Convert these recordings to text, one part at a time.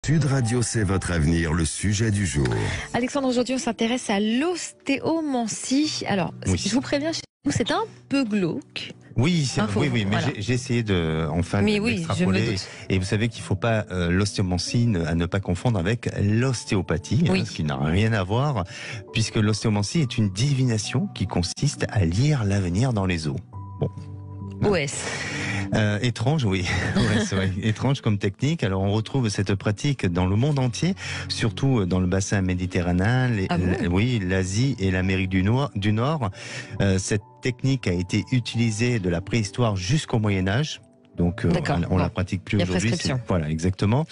Sud Radio, c'est votre avenir, le sujet du jour. Alexandre, aujourd'hui on s'intéresse à l'ostéomancie. Alors, Oui. je vous préviens, chez nous c'est un peu glauque. Oui, Info, oui, mais voilà. j'ai essayé Mais oui, d'extrapoler. je me doute. Et vous savez qu'il ne faut pas l'ostéomancie à ne pas confondre avec l'ostéopathie, Oui. ce qui n'a rien à voir, puisque l'ostéomancie est une divination qui consiste à lire l'avenir dans les os. Bon. OS. Étrange, oui. Ouais, c'est vrai. Étrange comme technique. Alors, on retrouve cette pratique dans le monde entier, surtout dans le bassin méditerranéen, oui, l'Asie et l'Amérique du Nord. Cette technique a été utilisée de la préhistoire jusqu'au Moyen-Âge. Donc, on la pratique plus aujourd'hui. Voilà, exactement.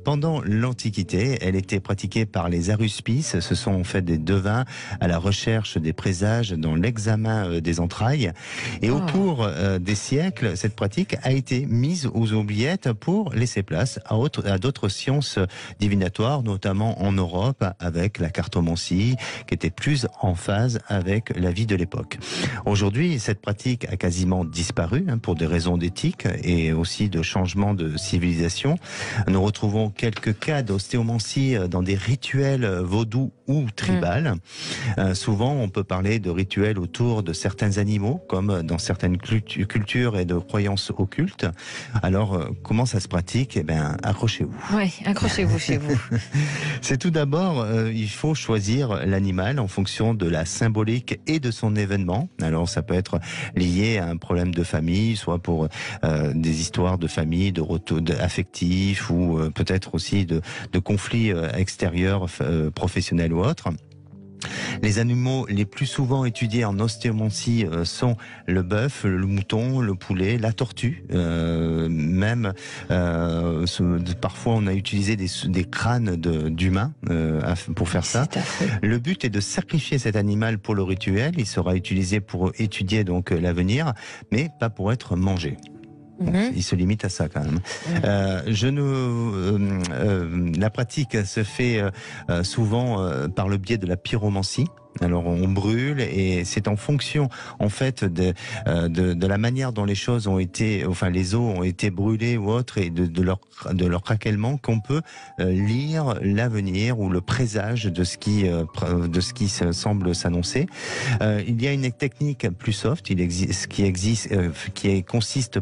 Pendant l'Antiquité, elle était pratiquée par les aruspices. Ce sont en fait des devins à la recherche des présages dans l'examen des entrailles. Et au cours des siècles, cette pratique a été mise aux oubliettes pour laisser place à d'autres sciences divinatoires, notamment en Europe, avec la cartomancie, qui était plus en phase avec la vie de l'époque. Aujourd'hui, cette pratique a quasiment disparu pour des raisons d'éthique et aussi de changement de civilisation. Nous retrouvons quelques cas d'ostéomancie dans des rituels vaudous ou tribales. Souvent, on peut parler de rituels autour de certains animaux, comme dans certaines cultures et de croyances occultes. Alors, comment ça se pratique ? Eh bien, accrochez-vous. Oui, accrochez-vous chez vous. C'est tout d'abord, il faut choisir l'animal en fonction de la symbolique et de son événement. Alors, ça peut être lié à un problème de famille, soit pour des histoires de famille, de retour affectifs ou peut-être aussi de conflits extérieurs, professionnels ou autres. Les animaux les plus souvent étudiés en ostéomancie sont le bœuf, le mouton, le poulet, la tortue. Parfois, on a utilisé des crânes d'humains pour faire ça. Le but est de sacrifier cet animal pour le rituel. Il sera utilisé pour étudier donc l'avenir, mais pas pour être mangé. Donc, il se limite à ça quand même. La pratique se fait souvent par le biais de la pyromancie. Alors on brûle et c'est en fonction en fait de la manière dont les choses ont été, enfin les os ont été brûlés ou autres et de leur craquellement qu'on peut lire l'avenir ou le présage de ce qui semble s'annoncer. Il y a une technique plus soft, qui consiste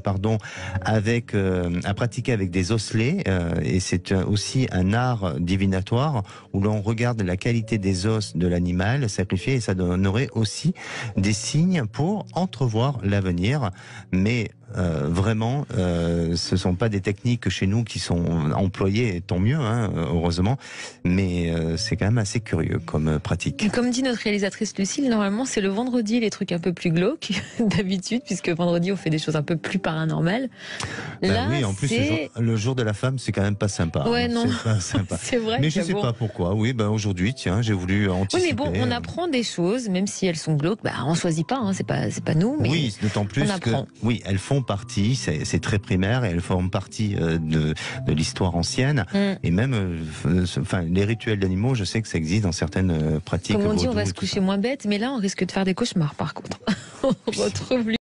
à pratiquer avec des osselets et c'est aussi un art divinatoire où l'on regarde la qualité des os de l'animal sacrifié et ça donnerait aussi des signes pour entrevoir l'avenir. Mais vraiment, ce sont pas des techniques chez nous qui sont employées, tant mieux, heureusement, mais c'est quand même assez curieux comme pratique. Et comme dit notre réalisatrice Lucille, normalement c'est le vendredi les trucs un peu plus glauques d'habitude, puisque vendredi on fait des choses un peu plus paranormales. Là, oui, en plus le jour de la femme, c'est quand même pas sympa. Ouais, non. C'est pas sympa. C'est vrai. Mais je sais pas pourquoi. Oui, aujourd'hui, tiens, j'ai voulu anticiper. Oui, mais bon, on apprend des choses, même si elles sont glauques. On choisit pas, c'est pas nous. Mais oui, d'autant plus que elles font partie. C'est très primaire et elles font partie de l'histoire ancienne. Et même, les rituels d'animaux, je sais que ça existe dans certaines pratiques. Comme on dit, on va se coucher moins bête, mais là, on risque de faire des cauchemars, par contre. On retrouve